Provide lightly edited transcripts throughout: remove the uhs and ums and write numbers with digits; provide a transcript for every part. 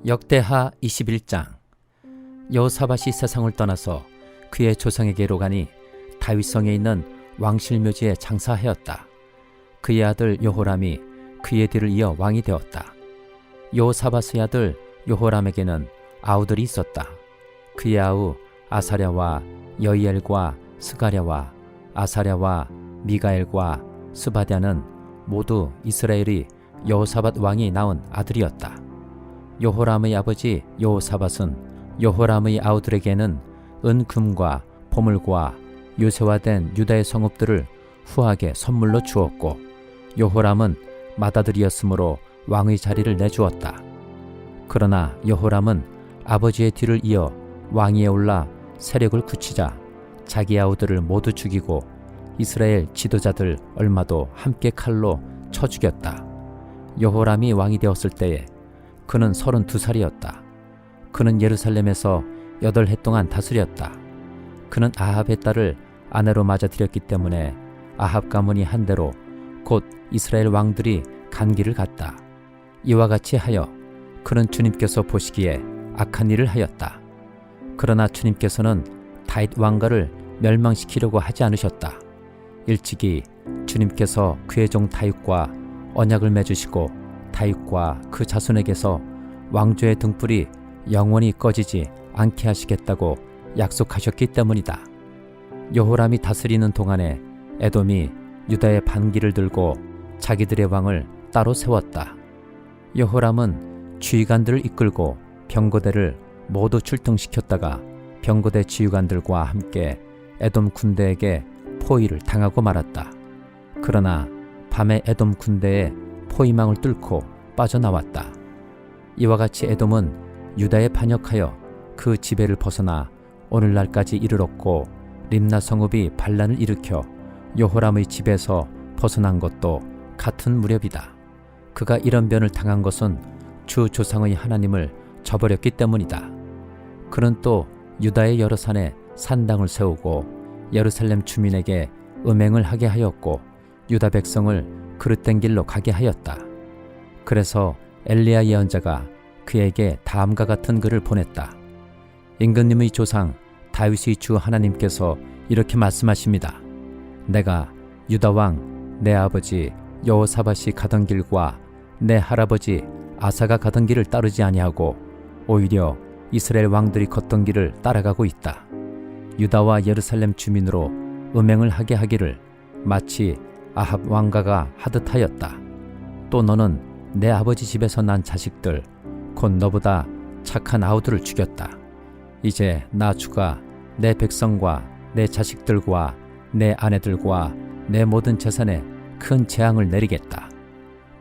역대하 21장. 여호사밧이 세상을 떠나서 그의 조상에게로 가니 다윗성에 있는 왕실묘지에 장사하였다. 그의 아들 여호람이 그의 뒤를 이어 왕이 되었다. 여호사밧의 아들 여호람에게는 아우들이 있었다. 그의 아우 아사랴와 여이엘과 스가랴와 아사랴와 미가엘과 스바랴는 모두 이스라엘의 여호사밧 왕이 낳은 아들이었다. 여호람의 아버지 여호사밧은 여호람의 아우들에게는 은금과 보물과 요새화된 유다의 성읍들을 후하게 선물로 주었고, 여호람은 맏아들이었으므로 왕의 자리를 내주었다. 그러나 여호람은 아버지의 뒤를 이어 왕위에 올라 세력을 굳히자 자기 아우들을 모두 죽이고 이스라엘 지도자들 얼마도 함께 칼로 쳐 죽였다. 여호람이 왕이 되었을 때에 그는 32살이었다. 그는 예루살렘에서 8해 동안 다스렸다. 그는 아합의 딸을 아내로 맞아들였기 때문에 아합 가문이 한 대로 곧 이스라엘 왕들이 간 길을 갔다. 이와 같이 하여 그는 주님께서 보시기에 악한 일을 하였다. 그러나 주님께서는 다윗 왕가를 멸망시키려고 하지 않으셨다. 일찍이 주님께서 그의 종 다윗과 언약을 맺으시고 다윗과 그 자손에게서 왕조의 등불이 영원히 꺼지지 않게 하시겠다고 약속하셨기 때문이다. 여호람이 다스리는 동안에 에돔이 유다의 반기를 들고 자기들의 왕을 따로 세웠다. 여호람은 지휘관들을 이끌고 병거대를 모두 출동시켰다가 병거대 지휘관들과 함께 에돔 군대에게 포위를 당하고 말았다. 그러나 밤에 에돔 군대의 포위망을 뚫고 빠져나왔다. 이와 같이 에돔은 유다에 반역하여 그 지배를 벗어나 오늘날까지 이르렀고, 림나 성읍이 반란을 일으켜 여호람의 집에서 벗어난 것도 같은 무렵이다. 그가 이런 변을 당한 것은 주 조상의 하나님을 저버렸기 때문이다. 그는 또 유다의 여러 산에 산당을 세우고 예루살렘 주민에게 음행을 하게 하였고 유다 백성을 그릇된 길로 가게 하였다. 그래서 엘리야 예언자가 그에게 다음과 같은 글을 보냈다. 임금님의 조상 다윗의 주 하나님께서 이렇게 말씀하십니다. 내가 유다 왕 내 아버지 여호사밧이 가던 길과 내 할아버지 아사가 가던 길을 따르지 아니하고 오히려 이스라엘 왕들이 걷던 길을 따라가고 있다. 유다와 예루살렘 주민으로 음행을 하게 하기를 마치 아합 왕가가 하듯 하였다. 또 너는 내 아버지 집에서 난 자식들 곧 너보다 착한 아우들을 죽였다. 이제 나 주가 내 백성과 내 자식들과 내 아내들과 내 모든 재산에 큰 재앙을 내리겠다.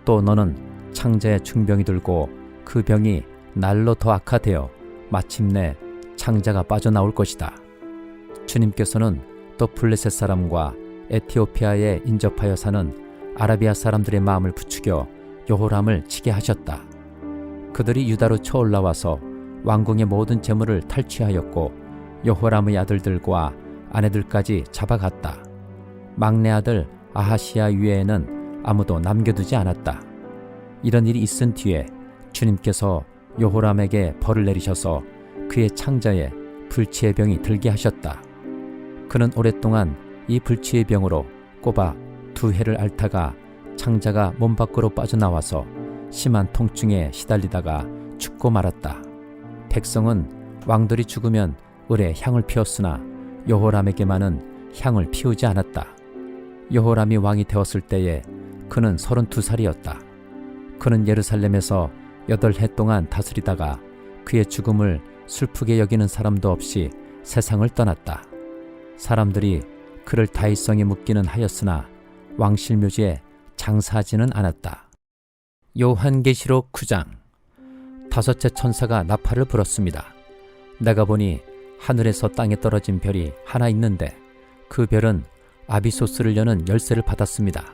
또 너는 창자에 중병이 들고 그 병이 날로 더 악화되어 마침내 창자가 빠져나올 것이다. 주님께서는 또 블레셋 사람과 에티오피아에 인접하여 사는 아라비아 사람들의 마음을 부추겨 여호람을 치게 하셨다. 그들이 유다로 쳐올라와서 왕궁의 모든 재물을 탈취하였고 여호람의 아들들과 아내들까지 잡아갔다. 막내 아들 아하시야 이외에는 아무도 남겨두지 않았다. 이런 일이 있은 뒤에 주님께서 여호람에게 벌을 내리셔서 그의 창자에 불치의 병이 들게 하셨다. 그는 오랫동안 이 불치의 병으로 꼬박 2해를 앓다가 창자가 몸 밖으로 빠져나와서 심한 통증에 시달리다가 죽고 말았다. 백성은 왕들이 죽으면 을에 향을 피웠으나 여호람에게만은 향을 피우지 않았다. 여호람이 왕이 되었을 때에 그는 32살이었다. 그는 예루살렘에서 8해 동안 다스리다가 그의 죽음을 슬프게 여기는 사람도 없이 세상을 떠났다. 사람들이 그를 다윗성에 묻기는 하였으나 왕실묘지에 장사하지는 않았다. 요한계시록 9장. 5째 천사가 나팔을 불었습니다. 내가 보니 하늘에서 땅에 떨어진 별이 하나 있는데 그 별은 아비소스를 여는 열쇠를 받았습니다.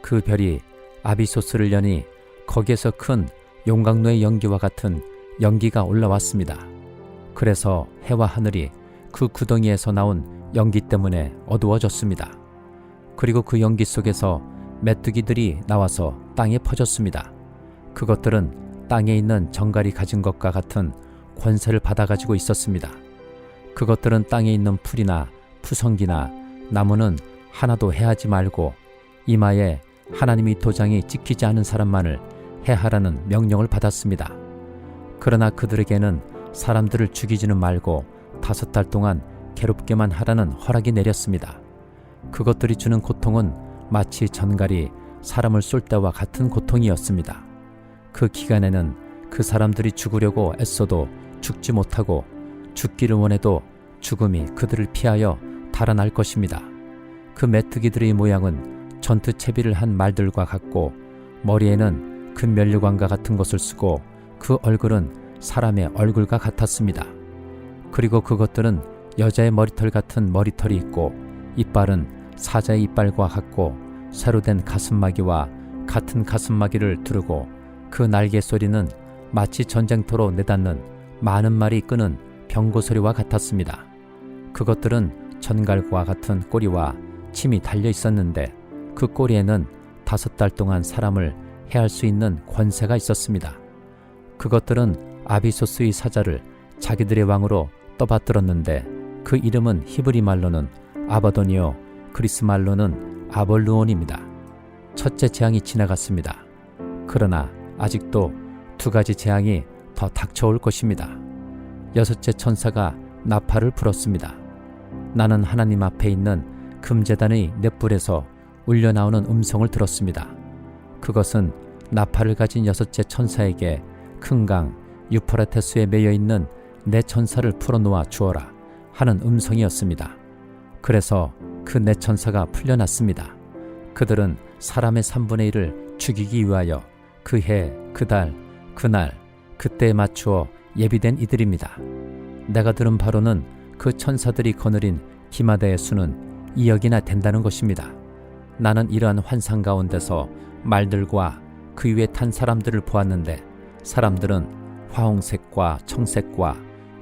그 별이 아비소스를 여니 거기에서 큰 용광로의 연기와 같은 연기가 올라왔습니다. 그래서 해와 하늘이 그 구덩이에서 나온 연기 때문에 어두워졌습니다. 그리고 그 연기 속에서 메뚜기들이 나와서 땅에 퍼졌습니다. 그것들은 땅에 있는 정갈이 가진 것과 같은 권세를 받아가지고 있었습니다. 그것들은 땅에 있는 풀이나 푸성기나 나무는 하나도 해하지 말고 이마에 하나님의 도장이 찍히지 않은 사람만을 해하라는 명령을 받았습니다. 그러나 그들에게는 사람들을 죽이지는 말고 5달 동안 괴롭게만 하라는 허락이 내렸습니다. 그것들이 주는 고통은 마치 전갈이 사람을 쏠 때와 같은 고통이었습니다. 그 기간에는 그 사람들이 죽으려고 애써도 죽지 못하고 죽기를 원해도 죽음이 그들을 피하여 달아날 것입니다. 그 메뚜기들의 모양은 전투 채비를 한 말들과 같고 머리에는 금면류관과 같은 것을 쓰고 그 얼굴은 사람의 얼굴과 같았습니다. 그리고 그것들은 여자의 머리털 같은 머리털이 있고 이빨은 사자의 이빨과 같고 새로 된 가슴마기와 같은 가슴마기를 두르고 그 날개 소리는 마치 전쟁터로 내닫는 많은 말이 끄는 병고 소리와 같았습니다. 그것들은 전갈과 같은 꼬리와 침이 달려 있었는데 그 꼬리에는 5달 동안 사람을 해할 수 있는 권세가 있었습니다. 그것들은 아비소스의 사자를 자기들의 왕으로 떠받들었는데 그 이름은 히브리 말로는 아바돈이요 그리스 말로는 아볼루온입니다. 첫째 재앙이 지나갔습니다. 그러나 아직도 2가지 재앙이 더 닥쳐올 것입니다. 6째 천사가 나팔을 불었습니다. 나는 하나님 앞에 있는 금제단의 넷불에서 울려나오는 음성을 들었습니다. 그것은 나팔을 가진 6째 천사에게 큰 강 유프라테스에 매여 있는 내 천사를 풀어놓아 주어라 하는 음성이었습니다. 그래서 그 내 천사가 풀려났습니다. 그들은 사람의 3분의 1을 죽이기 위하여 그 해, 그 달, 그날, 그때에 맞추어 예비된 이들입니다. 내가 들은 바로는 그 천사들이 거느린 기마대의 수는 2억이나 된다는 것입니다. 나는 이러한 환상 가운데서 말들과 그 위에 탄 사람들을 보았는데 사람들은 화홍색과 청색과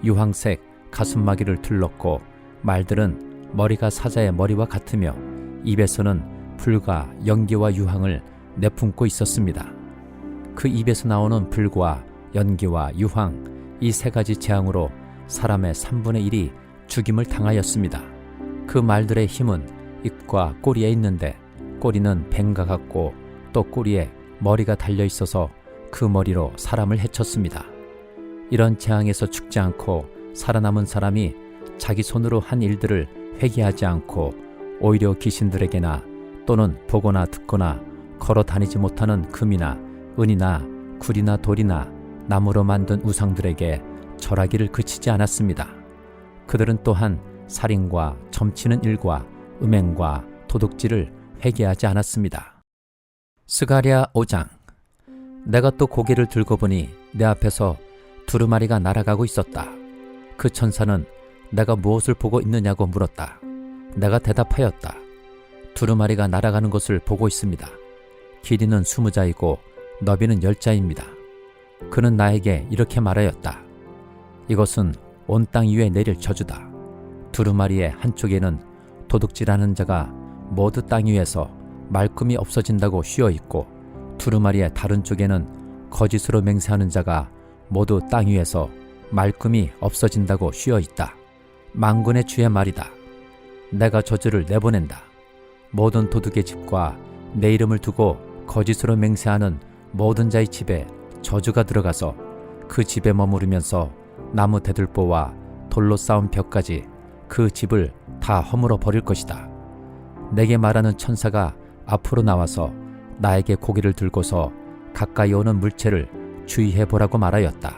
유황색 가슴마기를 둘렀고 말들은 머리가 사자의 머리와 같으며 입에서는 불과 연기와 유황을 내뿜고 있었습니다. 그 입에서 나오는 불과 연기와 유황 이 3가지 재앙으로 사람의 3분의 1이 죽임을 당하였습니다. 그 말들의 힘은 입과 꼬리에 있는데 꼬리는 뱀과 같고 또 꼬리에 머리가 달려 있어서 그 머리로 사람을 해쳤습니다. 이런 재앙에서 죽지 않고 살아남은 사람이 자기 손으로 한 일들을 회개하지 않고 오히려 귀신들에게나 또는 보거나 듣거나 걸어 다니지 못하는 금이나 은이나 굴이나 돌이나 나무로 만든 우상들에게 절하기를 그치지 않았습니다. 그들은 또한 살인과 점치는 일과 음행과 도둑질을 회개하지 않았습니다. 스가랴 5장. 내가 또 고개를 들고 보니 내 앞에서 두루마리가 날아가고 있었다. 그 천사는 내가 무엇을 보고 있느냐고 물었다. 내가 대답하였다. 두루마리가 날아가는 것을 보고 있습니다. 길이는 20자이고 너비는 10자입니다. 그는 나에게 이렇게 말하였다. 이것은 온 땅 위에 내릴 저주다. 두루마리의 한쪽에는 도둑질하는 자가 모두 땅 위에서 말끔히 없어진다고 휘어있고 두루마리의 다른 쪽에는 거짓으로 맹세하는 자가 모두 땅 위에서 말끔히 없어진다고 휘어있다. 만군의 주의 말이다. 내가 저주를 내보낸다. 모든 도둑의 집과 내 이름을 두고 거짓으로 맹세하는 모든 자의 집에 저주가 들어가서 그 집에 머무르면서 나무 대들보와 돌로 쌓은 벽까지 그 집을 다 허물어 버릴 것이다. 내게 말하는 천사가 앞으로 나와서 나에게 고개를 들고서 가까이 오는 물체를 주의해 보라고 말하였다.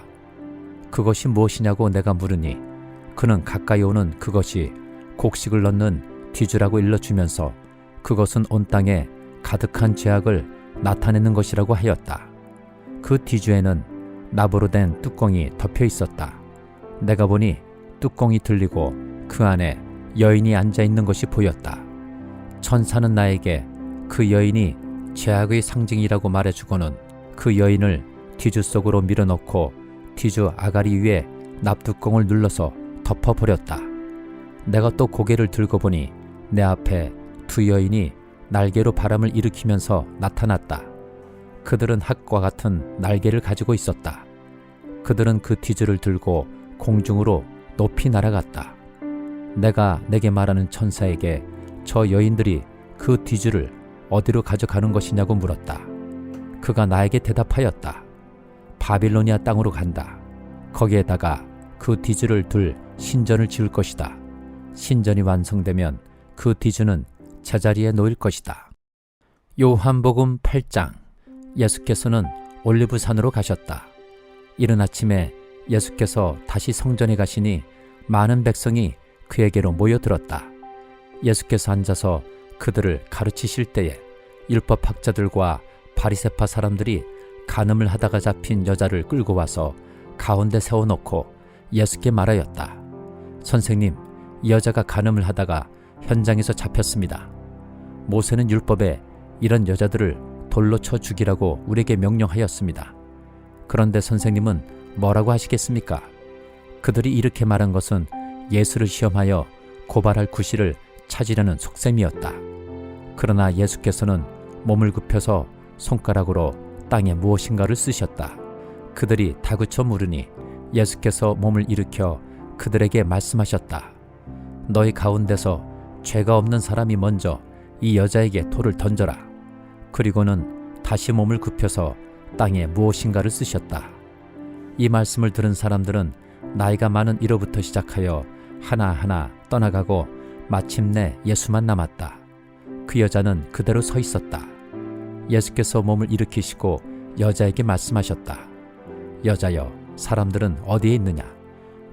그것이 무엇이냐고 내가 물으니 그는 가까이 오는 그것이 곡식을 넣는 뒤주라고 일러주면서 그것은 온 땅에 가득한 죄악을 나타내는 것이라고 하였다. 그 뒤주에는 나무로 된 뚜껑이 덮여 있었다. 내가 보니 뚜껑이 들리고 그 안에 여인이 앉아 있는 것이 보였다. 천사는 나에게 그 여인이 죄악의 상징이라고 말해주고는 그 여인을 뒤주 속으로 밀어넣고 뒤주 아가리 위에 납뚜껑을 눌러서 덮어버렸다. 내가 또 고개를 들고 보니 내 앞에 2 여인이 날개로 바람을 일으키면서 나타났다. 그들은 학과 같은 날개를 가지고 있었다. 그들은 그 뒤줄을 들고 공중으로 높이 날아갔다. 내가 내게 말하는 천사에게 저 여인들이 그 뒤줄을 어디로 가져가는 것이냐고 물었다. 그가 나에게 대답하였다. 바빌로니아 땅으로 간다. 거기에다가 그 뒤줄을 둘 신전을 지을 것이다. 신전이 완성되면 그 뒤주는 제자리에 놓일 것이다. 요한복음 8장. 예수께서는 올리브산으로 가셨다. 이른 아침에 예수께서 다시 성전에 가시니 많은 백성이 그에게로 모여들었다. 예수께서 앉아서 그들을 가르치실 때에 율법학자들과 바리새파 사람들이 간음을 하다가 잡힌 여자를 끌고 와서 가운데 세워놓고 예수께 말하였다. 선생님, 이 여자가 간음을 하다가 현장에서 잡혔습니다. 모세는 율법에 이런 여자들을 돌로 쳐 죽이라고 우리에게 명령하였습니다. 그런데 선생님은 뭐라고 하시겠습니까? 그들이 이렇게 말한 것은 예수를 시험하여 고발할 구실을 찾으려는 속셈이었다. 그러나 예수께서는 몸을 굽혀서 손가락으로 땅에 무엇인가를 쓰셨다. 그들이 다그쳐 물으니 예수께서 몸을 일으켜 그들에게 말씀하셨다. 너희 가운데서 죄가 없는 사람이 먼저 이 여자에게 돌을 던져라. 그리고는 다시 몸을 굽혀서 땅에 무엇인가를 쓰셨다. 이 말씀을 들은 사람들은 나이가 많은 이로부터 시작하여 하나하나 떠나가고 마침내 예수만 남았다. 그 여자는 그대로 서 있었다. 예수께서 몸을 일으키시고 여자에게 말씀하셨다. 여자여, 사람들은 어디에 있느냐?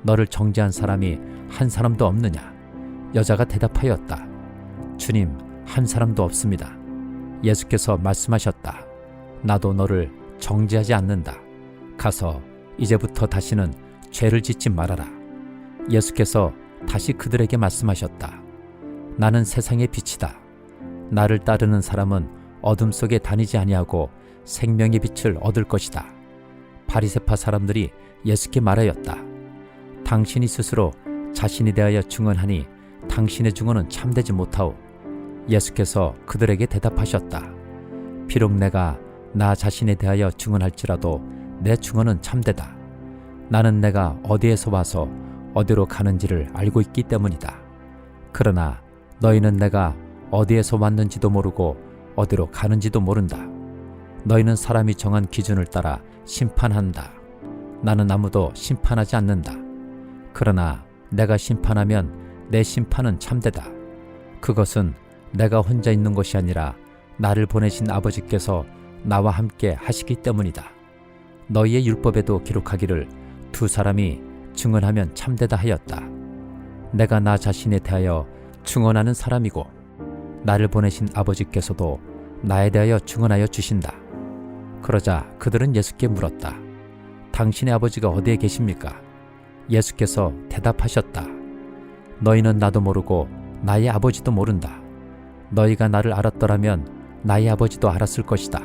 너를 정죄한 사람이 한 사람도 없느냐? 여자가 대답하였다. 주님, 한 사람도 없습니다. 예수께서 말씀하셨다. 나도 너를 정죄하지 않는다. 가서 이제부터 다시는 죄를 짓지 말아라. 예수께서 다시 그들에게 말씀하셨다. 나는 세상의 빛이다. 나를 따르는 사람은 어둠 속에 다니지 아니하고 생명의 빛을 얻을 것이다. 바리새파 사람들이 예수께 말하였다. 당신이 스스로 자신에 대하여 증언하니 당신의 증언은 참되지 못하오. 예수께서 그들에게 대답하셨다. 비록 내가 나 자신에 대하여 증언할지라도 내 증언은 참되다. 나는 내가 어디에서 와서 어디로 가는지를 알고 있기 때문이다. 그러나 너희는 내가 어디에서 왔는지도 모르고 어디로 가는지도 모른다. 너희는 사람이 정한 기준을 따라 심판한다. 나는 아무도 심판하지 않는다. 그러나 내가 심판하면 내 심판은 참되다. 그것은 내가 혼자 있는 것이 아니라 나를 보내신 아버지께서 나와 함께 하시기 때문이다. 너희의 율법에도 기록하기를 두 사람이 증언하면 참되다 하였다. 내가 나 자신에 대하여 증언하는 사람이고 나를 보내신 아버지께서도 나에 대하여 증언하여 주신다. 그러자 그들은 예수께 물었다. 당신의 아버지가 어디에 계십니까? 예수께서 대답하셨다. 너희는 나도 모르고 나의 아버지도 모른다. 너희가 나를 알았더라면 나의 아버지도 알았을 것이다.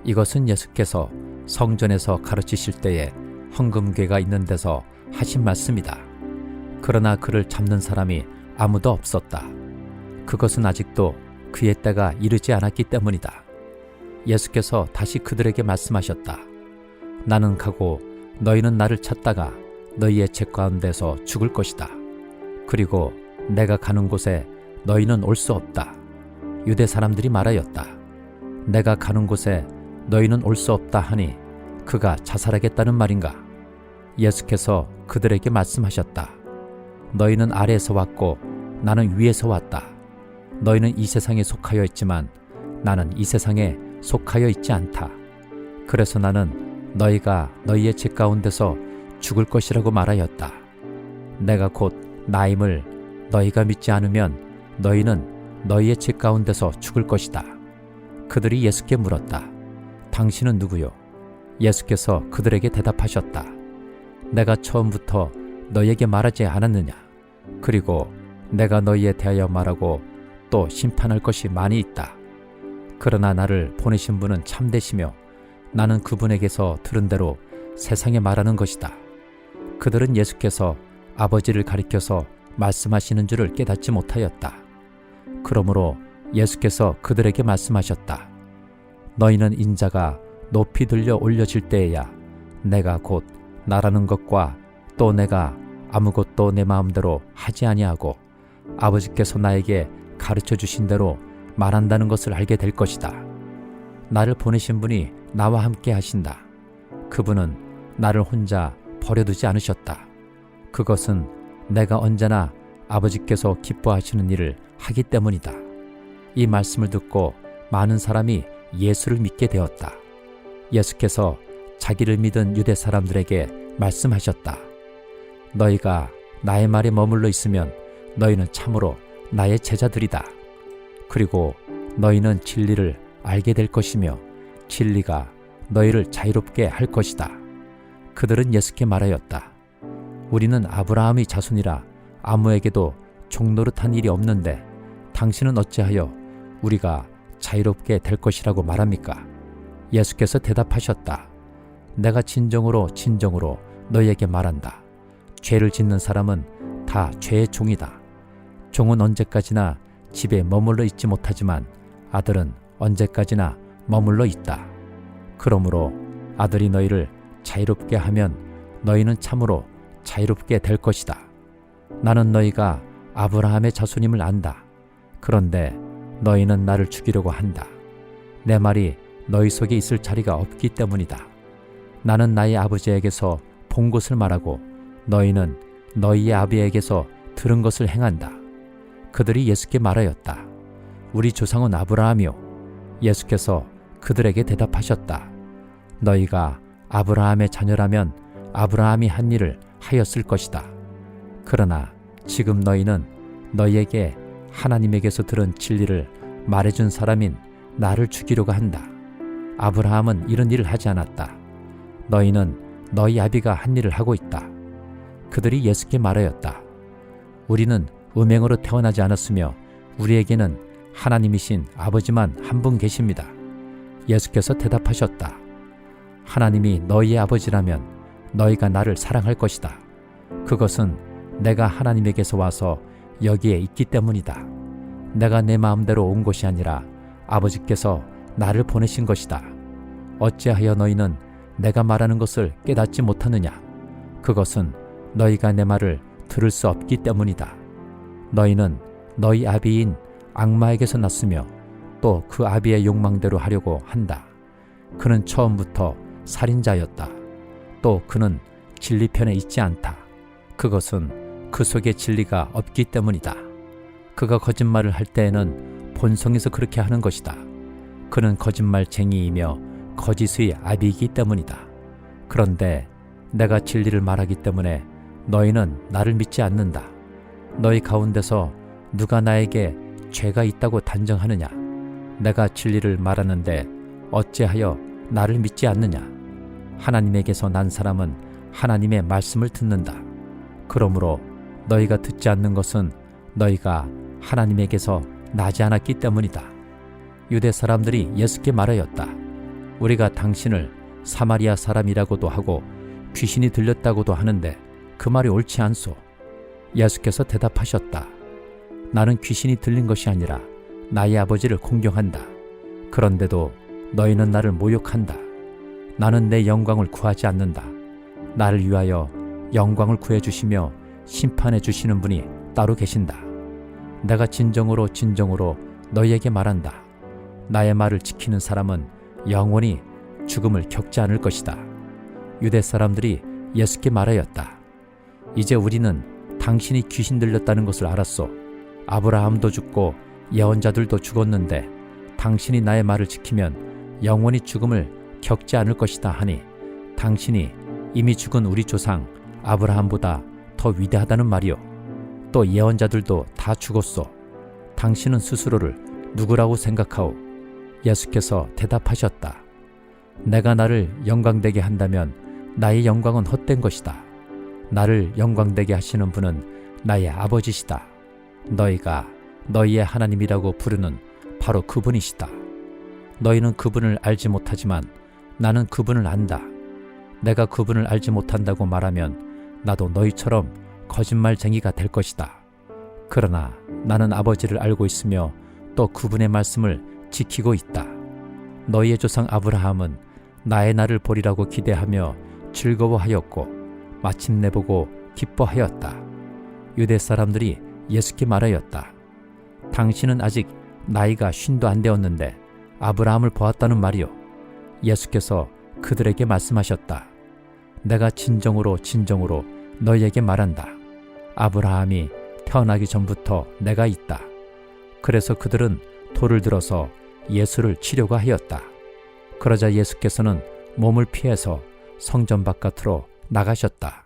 이것은 예수께서 성전에서 가르치실 때에 헌금궤가 있는 데서 하신 말씀이다. 그러나 그를 잡는 사람이 아무도 없었다. 그것은 아직도 그의 때가 이르지 않았기 때문이다. 예수께서 다시 그들에게 말씀하셨다. 나는 가고 너희는 나를 찾다가 너희의 죄 가운데서 죽을 것이다. 그리고 내가 가는 곳에 너희는 올 수 없다. 유대 사람들이 말하였다. 내가 가는 곳에 너희는 올 수 없다 하니 그가 자살하겠다는 말인가? 예수께서 그들에게 말씀하셨다. 너희는 아래에서 왔고 나는 위에서 왔다. 너희는 이 세상에 속하여 있지만 나는 이 세상에 속하여 있지 않다. 그래서 나는 너희가 너희의 죄 가운데서 죽을 것이라고 말하였다. 내가 곧 나임을 너희가 믿지 않으면 너희는 너희의 죄 가운데서 죽을 것이다. 그들이 예수께 물었다. 당신은 누구요? 예수께서 그들에게 대답하셨다. 내가 처음부터 너희에게 말하지 않았느냐? 그리고 내가 너희에 대하여 말하고 또 심판할 것이 많이 있다. 그러나 나를 보내신 분은 참되시며 나는 그분에게서 들은 대로 세상에 말하는 것이다. 그들은 예수께서 아버지를 가리켜서 말씀하시는 줄을 깨닫지 못하였다. 그러므로 예수께서 그들에게 말씀하셨다. 너희는 인자가 높이 들려 올려질 때에야 내가 곧 나라는 것과 또 내가 아무것도 내 마음대로 하지 아니하고 아버지께서 나에게 가르쳐 주신 대로 말한다는 것을 알게 될 것이다. 나를 보내신 분이 나와 함께 하신다. 그분은 나를 혼자 버려두지 않으셨다. 그것은 내가 언제나 아버지께서 기뻐하시는 일을 하기 때문이다. 이 말씀을 듣고 많은 사람이 예수를 믿게 되었다. 예수께서 자기를 믿은 유대 사람들에게 말씀하셨다. 너희가 나의 말에 머물러 있으면 너희는 참으로 나의 제자들이다. 그리고 너희는 진리를 알게 될 것이며 진리가 너희를 자유롭게 할 것이다. 그들은 예수께 말하였다. 우리는 아브라함의 자손이라 아무에게도 종노릇한 일이 없는데 당신은 어찌하여 우리가 자유롭게 될 것이라고 말합니까? 예수께서 대답하셨다. 내가 진정으로 너희에게 말한다. 죄를 짓는 사람은 다 죄의 종이다. 종은 언제까지나 집에 머물러 있지 못하지만 아들은 언제까지나 머물러 있다. 그러므로 아들이 너희를 자유롭게 하면 너희는 참으로 자유롭게 될 것이다. 나는 너희가 아브라함의 자손임을 안다. 그런데 너희는 나를 죽이려고 한다. 내 말이 너희 속에 있을 자리가 없기 때문이다. 나는 나의 아버지에게서 본 것을 말하고 너희는 너희의 아비에게서 들은 것을 행한다. 그들이 예수께 말하였다. 우리 조상은 아브라함이요. 예수께서 그들에게 대답하셨다. 너희가 아브라함의 자녀라면 아브라함이 한 일을 하였을 것이다. 그러나 지금 너희는 너희에게 하나님에게서 들은 진리를 말해준 사람인 나를 죽이려고 한다. 아브라함은 이런 일을 하지 않았다. 너희는 너희 아비가 한 일을 하고 있다. 그들이 예수께 말하였다. 우리는 음행으로 태어나지 않았으며 우리에게는 하나님이신 아버지만 한 분 계십니다. 예수께서 대답하셨다. 하나님이 너희의 아버지라면 너희가 나를 사랑할 것이다. 그것은 내가 하나님에게서 와서 여기에 있기 때문이다. 내가 내 마음대로 온 것이 아니라 아버지께서 나를 보내신 것이다. 어찌하여 너희는 내가 말하는 것을 깨닫지 못하느냐? 그것은 너희가 내 말을 들을 수 없기 때문이다. 너희는 너희 아비인 악마에게서 났으며 또 그 아비의 욕망대로 하려고 한다. 그는 처음부터 살인자였다. 또 그는 진리 편에 있지 않다. 그것은 그 속에 진리가 없기 때문이다. 그가 거짓말을 할 때에는 본성에서 그렇게 하는 것이다. 그는 거짓말쟁이이며 거짓의 아비이기 때문이다. 그런데 내가 진리를 말하기 때문에 너희는 나를 믿지 않는다. 너희 가운데서 누가 나에게 죄가 있다고 단정하느냐? 내가 진리를 말하는데 어찌하여 나를 믿지 않느냐? 하나님에게서 난 사람은 하나님의 말씀을 듣는다. 그러므로 너희가 듣지 않는 것은 너희가 하나님에게서 나지 않았기 때문이다. 유대 사람들이 예수께 말하였다. 우리가 당신을 사마리아 사람이라고도 하고 귀신이 들렸다고도 하는데 그 말이 옳지 않소. 예수께서 대답하셨다. 나는 귀신이 들린 것이 아니라 나의 아버지를 공경한다. 그런데도 너희는 나를 모욕한다. 나는 내 영광을 구하지 않는다. 나를 위하여 영광을 구해주시며 심판해 주시는 분이 따로 계신다. 내가 진정으로 너희에게 말한다. 나의 말을 지키는 사람은 영원히 죽음을 겪지 않을 것이다. 유대 사람들이 예수께 말하였다. 이제 우리는 당신이 귀신 들렸다는 것을 알았소. 아브라함도 죽고 예언자들도 죽었는데 당신이 나의 말을 지키면 영원히 죽음을 겪지 않을 것이다 하니 당신이 이미 죽은 우리 조상 아브라함보다 더 위대하다는 말이요. 또 예언자들도 다 죽었소. 당신은 스스로를 누구라고 생각하오? 예수께서 대답하셨다. 내가 나를 영광되게 한다면 나의 영광은 헛된 것이다. 나를 영광되게 하시는 분은 나의 아버지시다. 너희가 너희의 하나님이라고 부르는 바로 그분이시다. 너희는 그분을 알지 못하지만 나는 그분을 안다. 내가 그분을 알지 못한다고 말하면 나도 너희처럼 거짓말쟁이가 될 것이다. 그러나 나는 아버지를 알고 있으며 또 그분의 말씀을 지키고 있다. 너희의 조상 아브라함은 나의 날을 보리라고 기대하며 즐거워하였고 마침내 보고 기뻐하였다. 유대 사람들이 예수께 말하였다. 당신은 아직 나이가 50도 안 되었는데 아브라함을 보았다는 말이요. 예수께서 그들에게 말씀하셨다. 내가 진정으로 너희에게 말한다. 아브라함이 태어나기 전부터 내가 있다. 그래서 그들은 돌을 들어서 예수를 치려고 하였다. 그러자 예수께서는 몸을 피해서 성전 바깥으로 나가셨다.